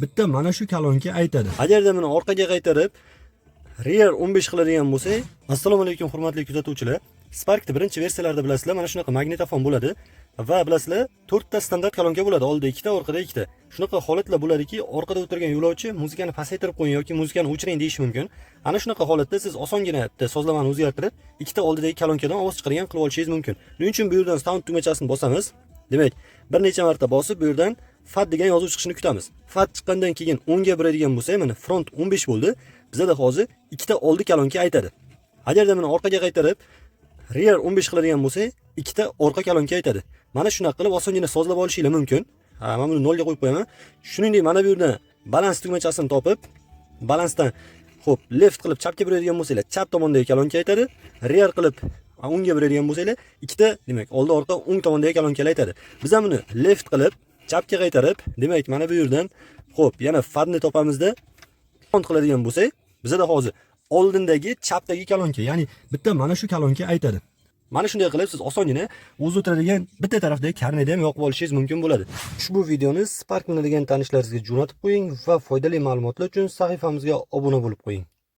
bitta mana shu kolonka aytadi. Agarda buni orqaga qaytarib rear 15 qiladigan bo'lsak, assalomu alaykum hurmatli kuzatuvchilar. Spark'da birinchi versiyalarda bilasizlar, mana shunaqa magnitofon bo'ladi va bilasizlar, 4 ta standart kolonka bo'ladi. Oldida 2 ta, orqada 2 ta. Shunaqa holatlar bo'ladiki, orqada o'tirgan yo'lovchi muzikani pasaytirib qo'ying yoki muzikani o'chiring deyish mumkin. Ana shunaqa holatda siz osongina bitta sozlamani o'zgartirib, 2 ta oldidagi kolonkadan ovoz chiqargan qilib olishingiz mumkin. Buning uchun bu yerdan sound tugmachasini bosamiz. Demak, bir necha marta bosib, bu yerdan FAT degan yozuv chiqishini kutamiz. FAT chiqqandan keyin 10 ga buradigan bo'lsa, mana front 15 bo'ldi. Bizda hozir 2 ta oldi kolonka aytadi. Agarda buni orqaga qaytarib rear 15 qiladigan bo'lsak, 2 ta orqa kolonka aytadi. Mana shunaqa qilib osongina sozlab olishingiz mumkin. Men buni 0 ga qo'yib qo'yaman. Shuningdek, mana bu yerdan balans tugmachasini topib, balansdan xo'p, left qilib chapga buradigan bo'lsanglar, chap tomondagi kolonka aytadi. Rear qilib o'ngga buradigan bo'lsanglar, 2 ta, demak, oldi orqa o'ng tomondagi kolonkalar aytadi. Biz ham buni left qilib chapga qaytarib, demak, mana bu yerdan xo'p, yana fadni topamizda front qiladigan bo'lsak, bizda hozir oldindagi chapdagi kolonka, ya'ni bitta mana shu kolonka aytadi. Mana shunday qilib siz osongina o'zi o'tiradigan bitta tarafdagi karnayni ham yoqib olishingiz mumkin bo'ladi. Ushbu videoni Spark minadigan tanishlaringizga jo'natib qo'ying va foydali ma'lumotlar uchun sahifamizga obuna bo'lib qo'ying.